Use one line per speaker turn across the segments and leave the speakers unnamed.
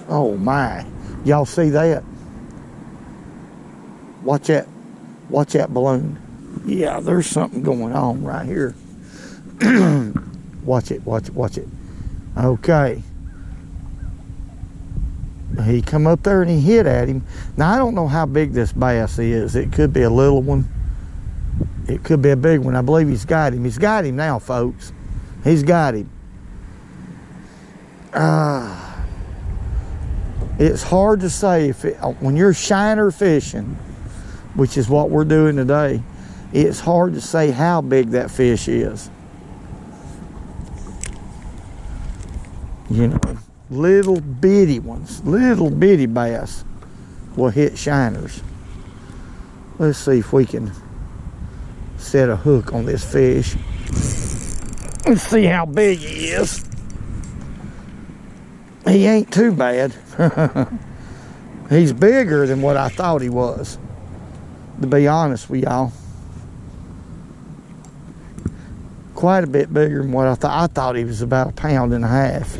Oh my, y'all see that? Watch that balloon. Yeah, there's something going on right here. Watch it. Okay. He come up there and he hit at him. Now, I don't know how big this bass is. It could be a little one. It could be a big one. I believe he's got him. He's got him now, folks. He's got him. It's hard to say when you're shiner fishing, which is what we're doing today, it's hard to say how big that fish is. You know, little bitty ones, little bitty bass will hit shiners. Let's see if we can set a hook on this fish. Let's see how big he is. He ain't too bad. He's bigger than what I thought he was, to be honest with y'all. Quite a bit bigger than what I thought. I thought he was about 1.5 pounds.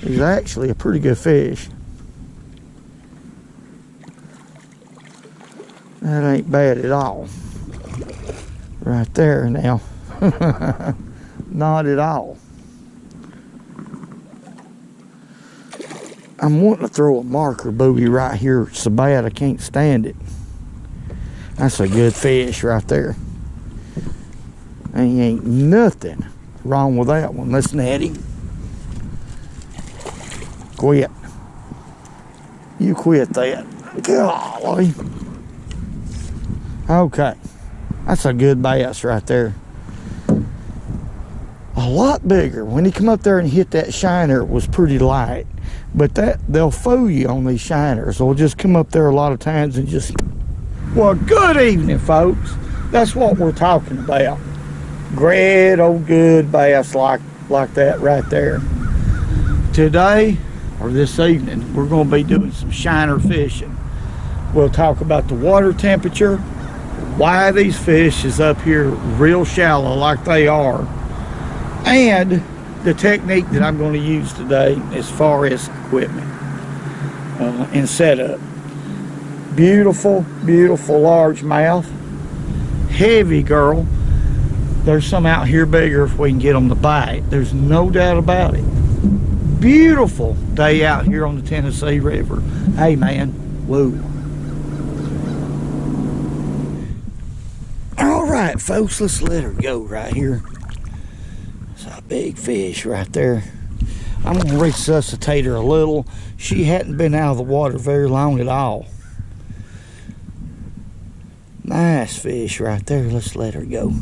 He's actually a pretty good fish. That ain't bad at all. Right there now. Not at all. I'm wanting to throw a marker buoy right here so bad I can't stand it. That's a good fish right there. Ain't nothing wrong with that one. Let's net him. Quit. You quit that. Golly. Okay. That's a good bass right there. A lot bigger. When he come up there and hit that shiner, it was pretty light. But they'll fool you on these shiners. They'll just come up there a lot of times and just... Well, good evening, folks. That's what we're talking about. Great old good bass like that right there. Today, or this evening, we're going to be doing some shiner fishing. We'll talk about the water temperature, why these fish is up here real shallow like they are, and the technique that I'm going to use today as far as equipment and setup. Beautiful, beautiful largemouth. Heavy girl. There's some out here bigger if we can get them to bite. There's no doubt about it. Beautiful day out here on the Tennessee River. Hey man, whoa. All right, folks, let's let her go right here. It's a big fish right there. I'm gonna resuscitate her a little. She hadn't been out of the water very long at all. Nice fish right there. Let's let her go.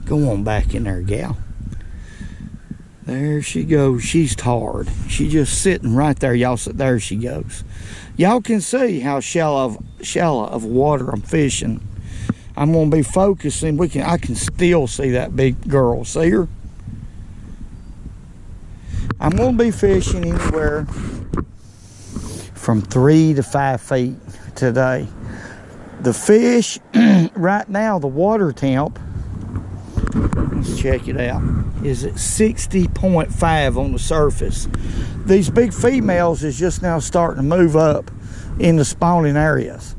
Go on back in there, gal. There she goes. She's tired. She's just sitting right there. Y'all, there she goes. Y'all can see how shallow of water I'm fishing. I'm gonna be focusing. I can still see that big girl. See her? I'm gonna be fishing anywhere from 3 to 5 feet today. The fish right now, the water temp, let's check it out, is at 60.5 on the surface. These big females is just now starting to move up in the spawning areas.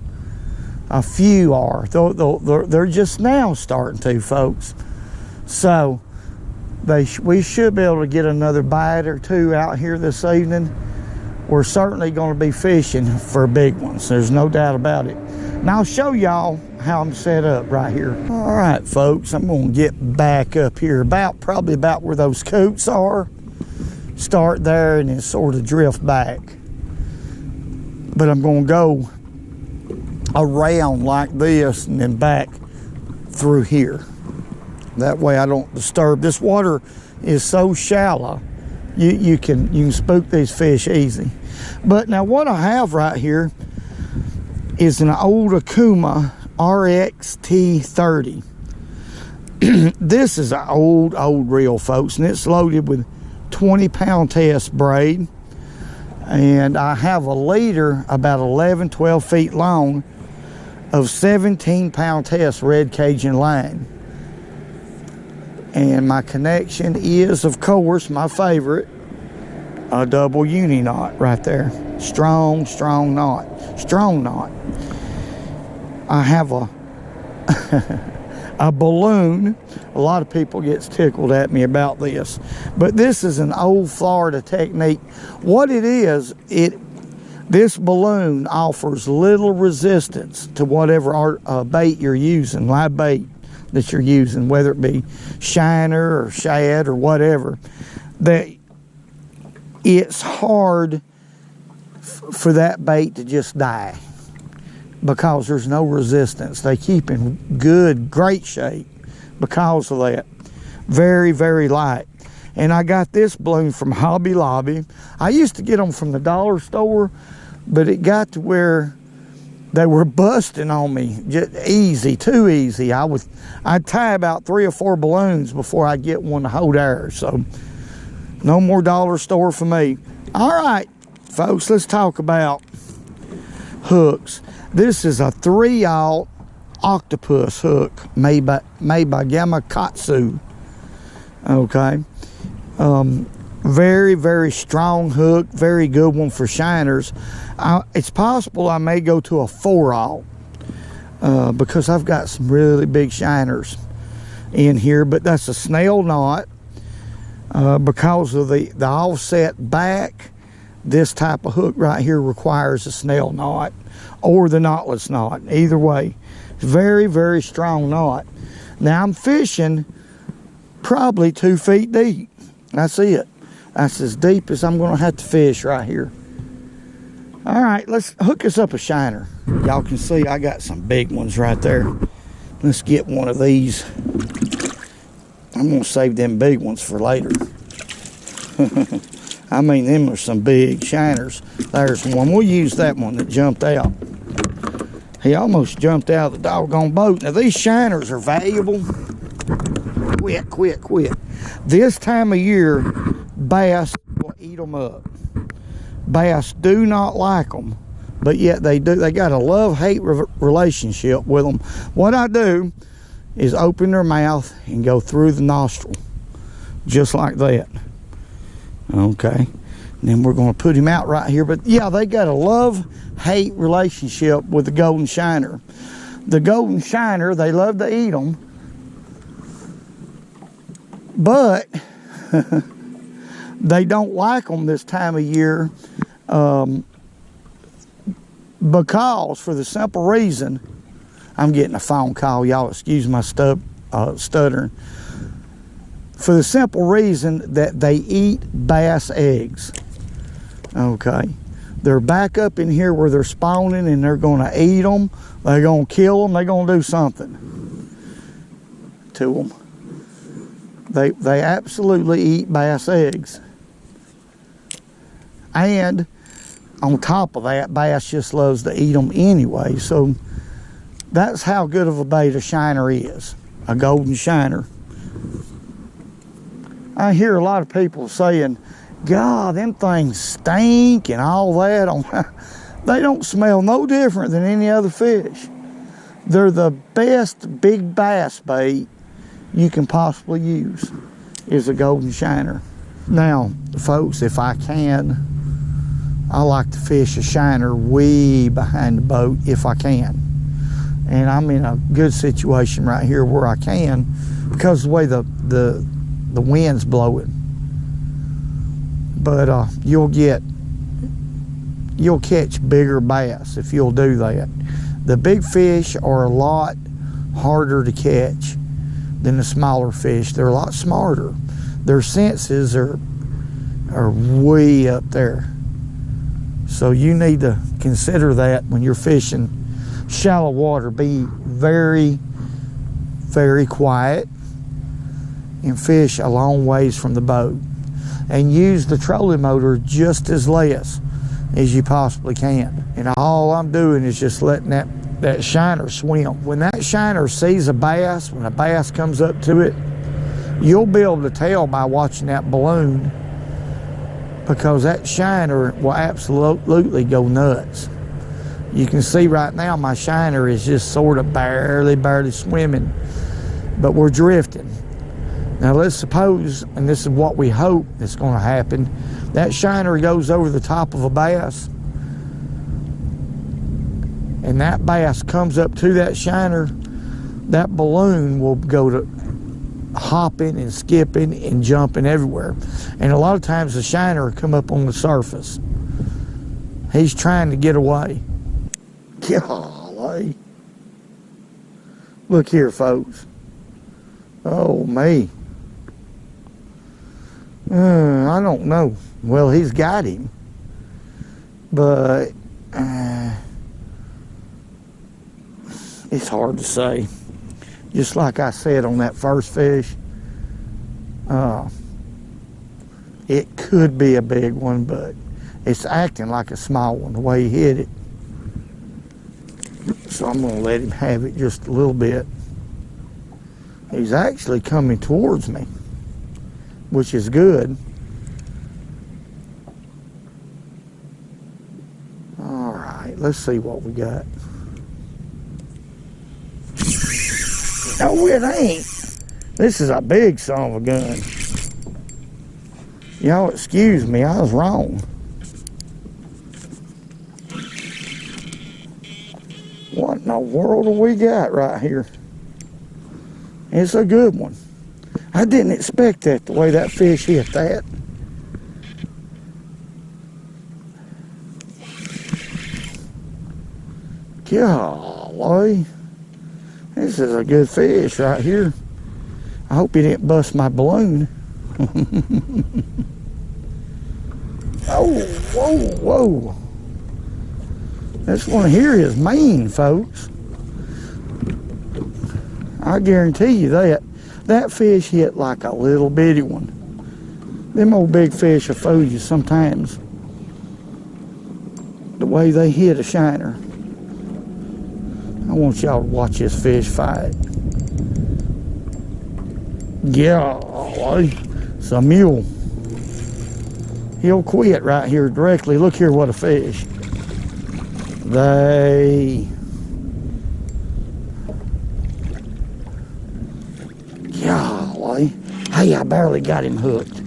A few are. They're just now starting to, folks. So we should be able to get another bite or two out here this evening. We're certainly going to be fishing for big ones. There's no doubt about it. And I'll show y'all how I'm set up right here. All right, folks, I'm going to get back up here probably about where those coots are. Start there and then sort of drift back. But I'm going to go around like this and then back through here. That way I don't disturb. This water is so shallow, you can spook these fish easy. But now what I have right here is an old Akuma RXT30. This is an old reel, folks, and it's loaded with 20-pound test braid. And I have a leader about 11-12 feet long of 17-pound test red Cajun line. And my connection is, of course, my favorite, a double uni knot right there. Strong knot. Strong knot. I have a balloon. A lot of people gets tickled at me about this, but this is an old Florida technique. What it is, this balloon offers little resistance to whatever bait you're using, live bait that you're using, whether it be shiner or shad or whatever. That it's hard for that bait to just die because there's no resistance. They keep in great shape because of that. Very, very light. And I got this balloon from Hobby Lobby. I used to get them from the dollar store, but it got to where they were busting on me. Just easy, too easy. I'd tie about 3 or 4 balloons before I get one to hold air. So no more dollar store for me. All right, folks, let's talk about hooks. This is a 3/0 octopus hook made by Gamakatsu. Okay. Very, very strong hook. Very good one for shiners. It's possible I may go to a 4/0 because I've got some really big shiners in here, but that's a snail knot. Because of the offset back, this type of hook right here requires a snail knot or the knotless knot. Either way, very, very strong knot. Now I'm fishing probably 2 feet deep. That's it. That's as deep as I'm going to have to fish right here. All right, let's hook us up a shiner. Y'all can see I got some big ones right there. Let's get one of these. I'm going to save them big ones for later. I mean, them are some big shiners. There's one. We'll use that one that jumped out. He almost jumped out of the doggone boat. Now, these shiners are valuable. Quit. This time of year, bass will eat them up. Bass do not like them, but yet they do. They got a love-hate relationship with them. What I do is open their mouth and go through the nostril, just like that. Okay, and then we're going to put him out right here. But yeah, they got a love-hate relationship with the golden shiner. The golden shiner, they love to eat them, but they don't like them this time of year because, for the simple reason, I'm getting a phone call. Y'all excuse my stuttering. For the simple reason that they eat bass eggs. Okay. They're back up in here where they're spawning, and they're going to eat them. They're going to kill them. They're going to do something to them. They absolutely eat bass eggs. And on top of that, bass just loves to eat them anyway. So that's how good of a bait a shiner is, a golden shiner. I hear a lot of people saying, God, them things stink and all that. They don't smell no different than any other fish. They're the best big bass bait you can possibly use is a golden shiner. Now, folks, if I can, I like to fish a shiner way behind the boat if I can. And I'm in a good situation right here where I can because of the way the wind's blowing. But you'll catch bigger bass if you'll do that. The big fish are a lot harder to catch than the smaller fish. They're a lot smarter. Their senses are way up there. So you need to consider that when you're fishing shallow water. Be very, very quiet and fish a long ways from the boat. And use the trolling motor just as less as you possibly can. And all I'm doing is just letting that shiner swim. When that shiner sees a bass, when a bass comes up to it, you'll be able to tell by watching that balloon, because that shiner will absolutely go nuts. You can see right now my shiner is just sort of barely swimming, but we're drifting. Now let's suppose, and this is what we hope is going to happen, that shiner goes over the top of a bass, and that bass comes up to that shiner. That balloon will go to hopping and skipping and jumping everywhere. And a lot of times the shiner will come up on the surface. He's trying to get away. Golly. Look here, folks. Oh, me. I don't know. Well, he's got him. But it's hard to say. Just like I said on that first fish, it could be a big one, but it's acting like a small one the way he hit it. So I'm going to let him have it just a little bit. He's actually coming towards me, which is good. All right, let's see what we got. No, it ain't. This is a big son of a gun. Y'all excuse me, I was wrong. What in the world do we got right here? It's a good one. I didn't expect that, the way that fish hit that. Golly. This is a good fish right here. I hope he didn't bust my balloon. Oh, whoa, whoa. This one here is mean, folks. I guarantee you that. That fish hit like a little bitty one. Them old big fish will fool you sometimes. The way they hit a shiner. I want y'all to watch this fish fight. Golly, it's a mule. He'll quit right here directly. Look here, what a fish. Golly. Hey, I barely got him hooked.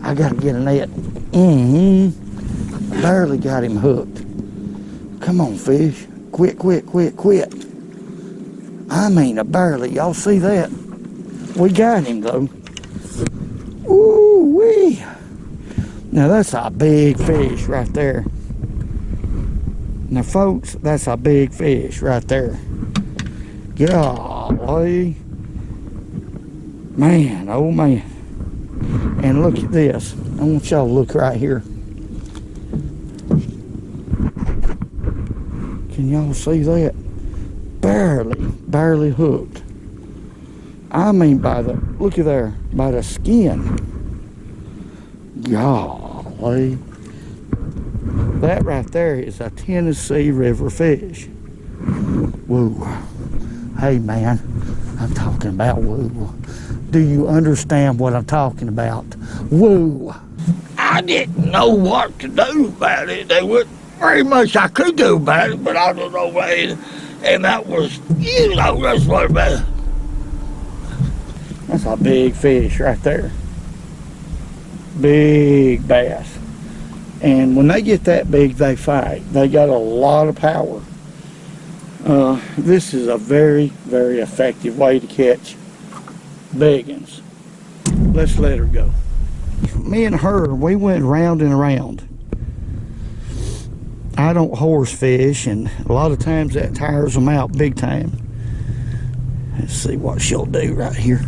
I gotta get a net. I barely got him hooked. Come on, fish. Quit, quit, quit, quit. I mean, barely. Y'all see that? We got him, though. Ooh-wee. Now, that's a big fish right there. Now, folks, that's a big fish right there. Golly. Man, oh, man. And look at this. I want y'all to look right here. Can y'all see that? Barely hooked. I mean by the, look at there, by the skin. Golly. That right there is a Tennessee River fish. Woo. Hey man, I'm talking about woo. Do you understand what I'm talking about? Woo. I didn't know what to do about it. There wasn't very much I could do about it, but I don't know what. And that was, you know, that's what about. That's a big fish right there. Big bass. And when they get that big, they fight. They got a lot of power. This is a very, very effective way to catch big ones. Let's let her go. Me and her, we went round and around. I don't horse fish, and a lot of times that tires them out big time. Let's see what she'll do right here.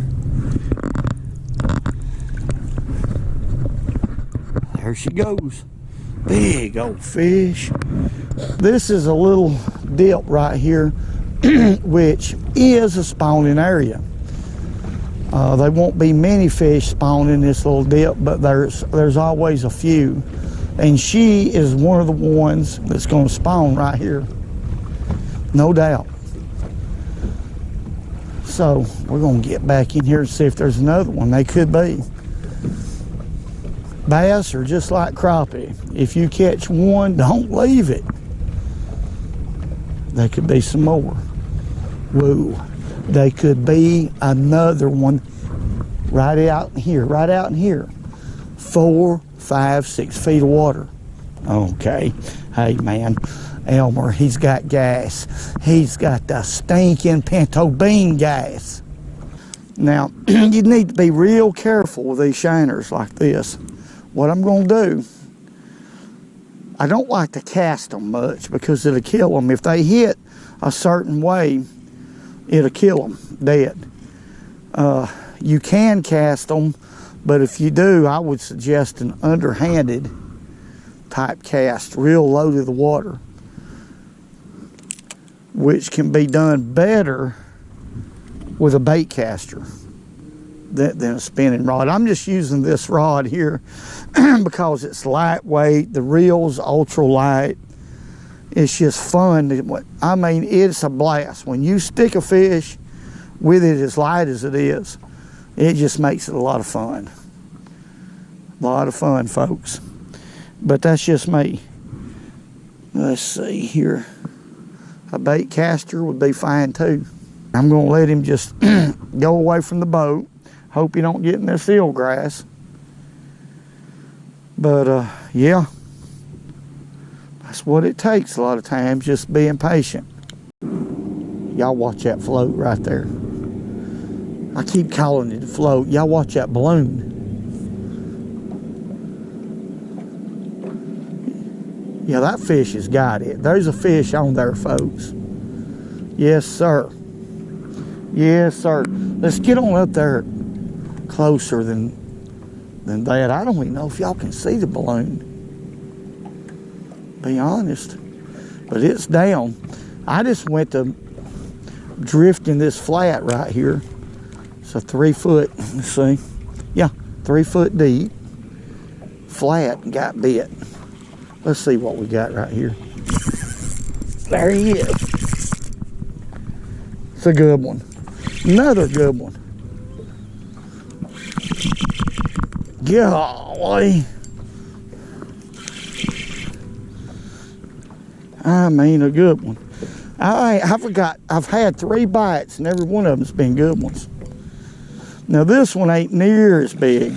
There she goes. Big old fish. This is a little dip right here, which is a spawning area. There won't be many fish spawn in this little dip, but there's always a few. And she is one of the ones that's going to spawn right here. No doubt. So we're going to get back in here and see if there's another one. They could be. Bass are just like crappie. If you catch one, don't leave it. There could be some more. Woo. There could be another one right out in here, right out in here. 4, 5, 6 feet of water. Okay, hey man, Elmer, he's got gas. He's got the stinking pinto bean gas. Now, you need to be real careful with these shiners like this. What I'm gonna do, I don't like to cast them much because it'll kill them. If they hit a certain way, it'll kill them dead. You can cast them, but if you do, I would suggest an underhanded type cast, real low to the water, which can be done better with a bait caster than a spinning rod. I'm just using this rod here because it's lightweight, the reel's ultra light. It's just fun. I mean, it's a blast. When you stick a fish with it as light as it is, it just makes it a lot of fun. A lot of fun, folks. But that's just me. Let's see here. A bait caster would be fine too. I'm gonna let him just go away from the boat. Hope you don't get in this eelgrass. But yeah, that's what it takes a lot of times, just being patient. Y'all watch that float right there. I keep calling it a float. Y'all watch that balloon. Yeah, that fish has got it. There's a fish on there, folks. Yes, sir. Yes, sir. Let's get on up there closer than that. I don't even know if y'all can see the balloon, be honest. But it's down. I just went to drifting this flat right here. It's a 3 foot, let's see. Yeah, 3 foot deep. Flat and got bit. Let's see what we got right here. There he is. It's a good one. Another good one. Golly. I mean, a good one. I forgot, I've had 3 bites and every one of them's been good ones. Now this one ain't near as big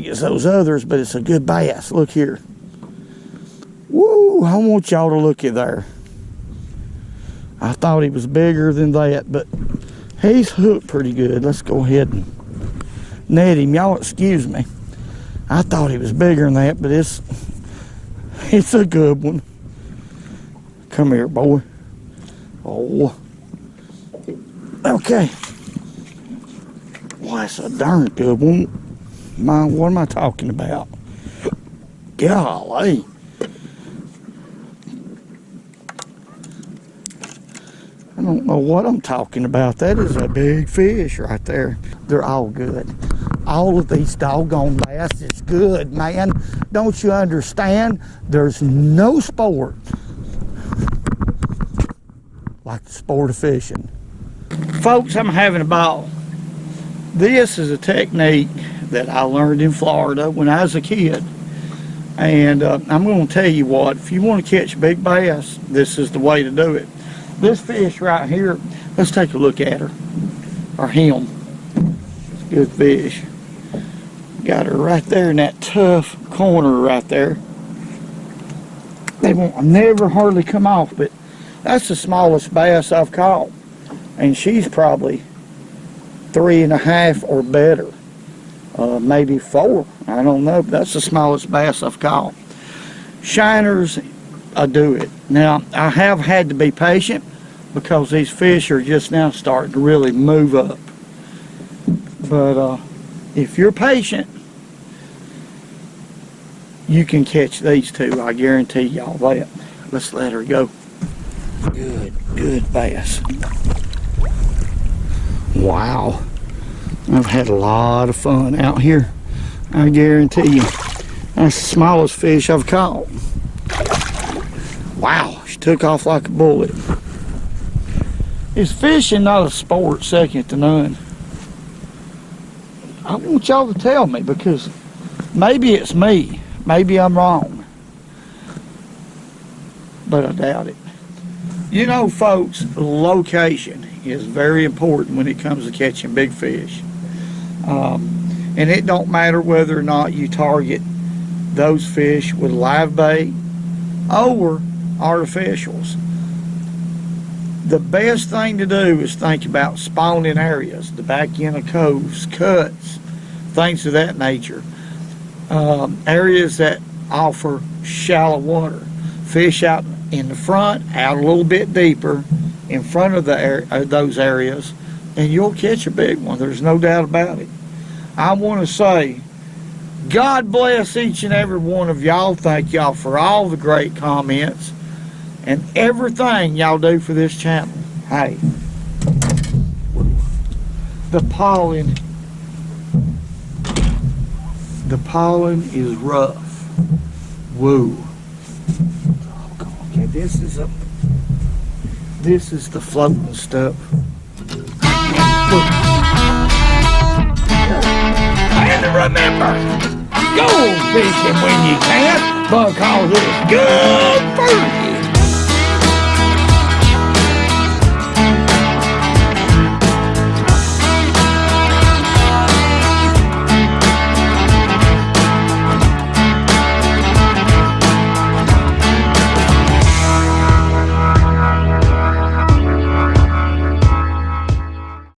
as those others, but it's a good bass. Look here. Woo, I want y'all to look at there. I thought he was bigger than that, but he's hooked pretty good. Let's go ahead and net him. Y'all excuse me. I thought he was bigger than that, but it's a good one. Come here, boy. Oh. Okay. Well, that's a darn good one. What am I talking about? Golly. I don't know what I'm talking about. That is a big fish right there. They're all good. All of these doggone bass is good, man. Don't you understand? There's no sport like the sport of fishing. Folks, I'm having a ball. This is a technique that I learned in Florida when I was a kid. And I'm going to tell you what, if you want to catch big bass, this is the way to do it. This fish right here, let's take a look at her, or him. It's a good fish. Got her right there in that tough corner right there. They won't never hardly come off, but that's the smallest bass I've caught. And she's probably 3.5 or better. Maybe 4, I don't know, but that's the smallest bass I've caught. Shiners, I do it. Now, I have had to be patient because these fish are just now starting to really move up. But if you're patient, you can catch these two, I guarantee y'all that. Let's let her go. Good bass. Wow. I've had a lot of fun out here, I guarantee you. That's the smallest fish I've caught. Wow, she took off like a bullet. Is fishing not a sport second to none? I want y'all to tell me, because maybe it's me. Maybe I'm wrong. But I doubt it. You know, folks, location is very important when it comes to catching big fish. And it don't matter whether or not you target those fish with live bait or artificials. The best thing to do is think about spawning areas, the back end of coves, cuts, things of that nature. Areas that offer shallow water. Fish out in the front, out a little bit deeper, in front of those areas, and you'll catch a big one. There's no doubt about it. I want to say, God bless each and every one of y'all. Thank y'all for all the great comments and everything y'all do for this channel. Hey, the pollen is rough. Woo. Okay, this is the floating stuff. And remember, go fishing when you can, because it's good for you.